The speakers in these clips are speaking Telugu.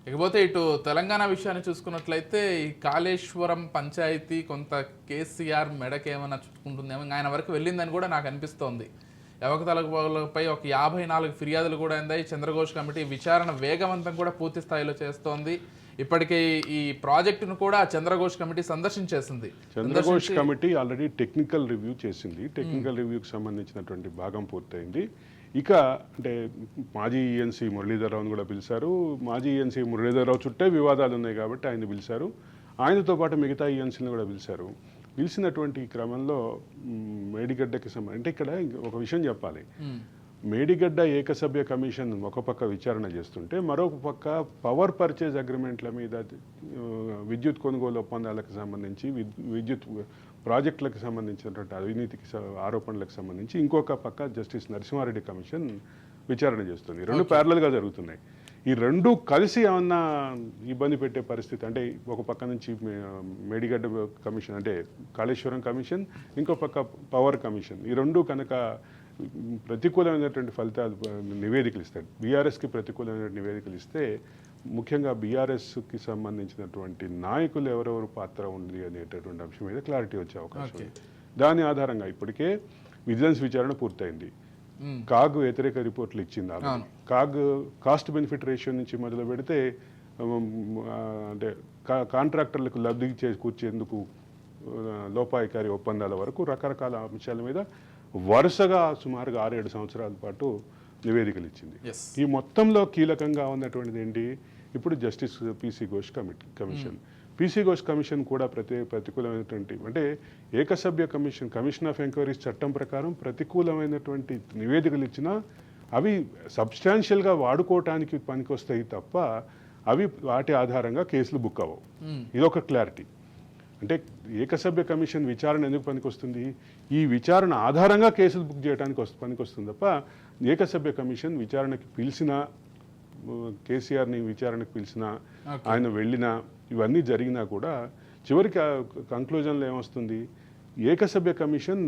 ఇకపోతే ఇటు తెలంగాణ విషయాన్ని చూసుకున్నట్లయితే ఈ కాళేశ్వరం పంచాయతీ కొంత కేసీఆర్ మెడకేమైనా చుట్టుకుంటుందేమో, ఆయన వరకు వెళ్ళిందని కూడా నాకు అనిపిస్తోంది. అవకతవకలపై ఒక 54 ఫిర్యాదులు కూడా అందాయి. చంద్రఘోష్ కమిటీ విచారణ వేగవంతం కూడా పూర్తి స్థాయిలో చేస్తోంది. ఇప్పటికే ఈ ప్రాజెక్టును కూడా చంద్రఘోష్ కమిటీ సందర్శించేసింది. Chandraghosh committee already technical review చేసింది. టెక్నికల్ రివ్యూకి సంబంధించినటువంటి భాగం పూర్తయింది. ఇక అంటే మాజీ ఈఎన్సీ మురళీధరరావును కూడా పిలిచారు. మాజీ ఈఎన్సీ మురళీధరరావు చుట్టే వివాదాలు ఉన్నాయి కాబట్టి ఆయన పిలిచారు. ఆయనతో పాటు మిగతా ఈఎన్సీని కూడా పిలిచారు. పిలిచినటువంటి క్రమంలో మేడిగడ్డకి అంటే ఇక్కడ ఒక విషయం చెప్పాలి. మేడిగడ్డ ఏకసభ్య కమిషన్ ఒక పక్క విచారణ చేస్తుంటే మరొక పక్క పవర్ పర్చేజ్ అగ్రిమెంట్ల మీద, విద్యుత్ కొనుగోలు ఒప్పందాలకు సంబంధించి, విద్యుత్ ప్రాజెక్టులకు సంబంధించినటువంటి అవినీతికి ఆరోపణలకు సంబంధించి ఇంకొక పక్క జస్టిస్ నరసింహారెడ్డి కమిషన్ విచారణ చేస్తుంది. రెండు ప్యారలల్గా జరుగుతున్నాయి. ఈ రెండు కలిసి ఏమన్నా ఇబ్బంది పెట్టే పరిస్థితి, అంటే ఒక పక్క నుంచి మేడిగడ్డ కమిషన్ అంటే కాళేశ్వరం కమిషన్, ఇంకో పక్క పవర్ కమిషన్, ఈ రెండు కనుక ప్రతికూలమైనటువంటి ఫలితాలు నివేదికలు ఇస్తాయి. బీఆర్ఎస్కి ప్రతికూలమైన నివేదికలు ఇస్తే ముఖ్యంగా బీఆర్ఎస్కి సంబంధించినటువంటి నాయకులు ఎవరెవరు పాత్ర ఉంది అనేటటువంటి అంశం మీద క్లారిటీ వచ్చే అవకాశం ఉంది. దాని ఆధారంగా ఇప్పటికే విజిలెన్స్ విచారణ పూర్తయింది. కాగ్ వ్యతిరేక రిపోర్ట్లు ఇచ్చింది. కాగ్ కాస్ట్ బెనిఫిట్ రేషియో నుంచి మొదలు పెడితే అంటే కాంట్రాక్టర్లకు లబ్ధి చేకూర్చేందుకు లోపాయికారి ఒప్పందాల వరకు రకరకాల అంశాల మీద వరుసగా సుమారుగా 6-7 సంవత్సరాల పాటు నివేదికలు ఇచ్చింది. ఈ మొత్తంలో కీలకంగా ఉన్నటువంటిది ఏంటి? ఇప్పుడు justice PC Ghosh commission. PC Ghosh commission కూడా ప్రతికూలమైనటువంటి అంటే ఏకసభ్య కమిషన్ ఆఫ్ ఎంక్వైరీస్ చట్టం ప్రకారం ప్రతికూలమైనటువంటి నివేదికలు ఇచ్చినా అవి సబ్స్టాన్షియల్గా వాడుకోవటానికి పనికొస్తాయి తప్ప అవి వాటి ఆధారంగా కేసులు బుక్ అవ్వవు. ఇదొక క్లారిటీ. అంటే ఏకసభ్య కమిషన్ విచారణ ఎందుకు పనికొస్తుంది? ఈ విచారణ ఆధారంగా కేసులు బుక్ చేయడానికి పనికొస్తుంది తప్ప ఏకసభ్య కమిషన్ విచారణకి పిలిచినా, కేసీఆర్ని విచారణకు పిలిచినా, ఆయన వెళ్ళినా, ఇవన్నీ జరిగినా కూడా చివరికి కంక్లూజన్లో ఏమొస్తుంది? ఏకసభ్య కమిషన్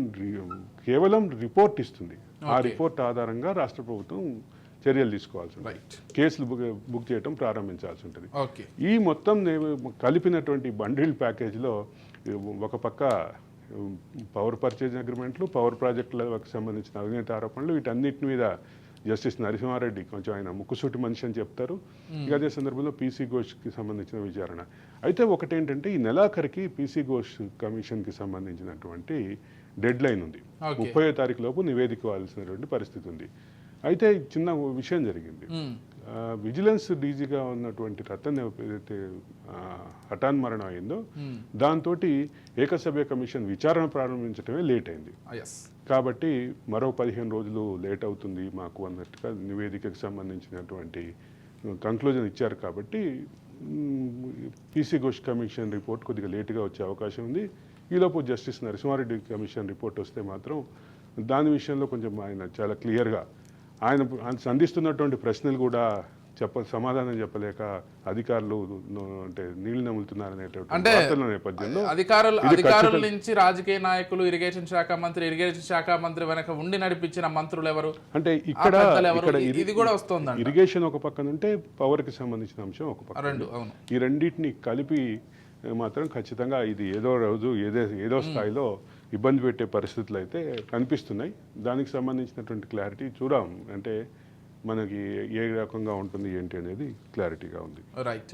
కేవలం రిపోర్ట్ ఇస్తుంది. ఆ రిపోర్ట్ ఆధారంగా రాష్ట్ర ప్రభుత్వం చర్యలు తీసుకోవాల్సి ఉంటుంది, కేసులు బుక్ చేయడం ప్రారంభించాల్సి ఉంటుంది. ఈ మొత్తం కలిపినటువంటి బండిల్ ప్యాకేజీలో ఒక పక్క పవర్ పర్చేజ్ అగ్రిమెంట్లు, పవర్ ప్రాజెక్టులకు సంబంధించిన అవినీతి ఆరోపణలు, వీటన్నిటి మీద జస్టిస్ నరసింహారెడ్డి కొంచెం ఆయన ముక్కుసూటి మనిషి అని చెప్తారు. ఇక అదే సందర్భంలో పీసీ ఘోష్కి సంబంధించిన విచారణ. అయితే ఒకటేంటంటే ఈ నెలాఖరికి పీసీ ఘోష్ కమిషన్కి సంబంధించినటువంటి డెడ్ లైన్ ఉంది. 30వ తారీఖు లోపు నివేదిక ఇవ్వాల్సినటువంటి పరిస్థితి ఉంది. అయితే చిన్న విషయం జరిగింది. విజిలెన్స్ డీజీగా ఉన్నటువంటి రతన్ ఏదైతే హఠాన్ మరణం అయిందో దాంతో ఏకసభ్య కమిషన్ విచారణ ప్రారంభించడమే లేట్ అయింది. కాబట్టి మరో 15 రోజులు లేట్ అవుతుంది మాకు అన్నట్టుగా నివేదికకు సంబంధించినటువంటి కంక్లూజన్ ఇచ్చారు. కాబట్టి పీసీ ఘోష్ కమిషన్ రిపోర్ట్ కొద్దిగా లేటుగా వచ్చే అవకాశం ఉంది. ఈలోపు జస్టిస్ నరసింహారెడ్డి కమిషన్ రిపోర్ట్ వస్తే మాత్రం దాని విషయంలో కొంచెం ఆయన చాలా క్లియర్గా ఆయన సంధిస్తున్నటువంటి ప్రశ్నలు కూడా సమాధానం చెప్పలేక అధికారులు అంటే నీళ్లు నములుతున్నారనేటువంటి నేపథ్యంలో అధికారుల నుంచి రాజకీయ నాయకులు, ఇరిగేషన్ శాఖ మంత్రి వెనక ఉండి నడిపించిన మంత్రులు ఎవరు అంటే ఇక్కడ ఇది కూడా వస్తుంది. ఇరిగేషన్ ఒక పక్కన ఉంటే పవర్ కి సంబంధించిన అంశం ఒక పక్కన. ఈ రెండింటిని కలిపి మాత్రం ఖచ్చితంగా ఇది ఏదో రోజు ఏదో స్థాయిలో ఇబ్బంది పెట్టే పరిస్థితులు అయితే కనిపిస్తున్నాయి. దానికి సంబంధించినటువంటి క్లారిటీ చూద్దాం. అంటే మనకి ఏ రకంగా ఉంటుంది ఏంటి అనేది క్లారిటీగా ఉంది. రైట్.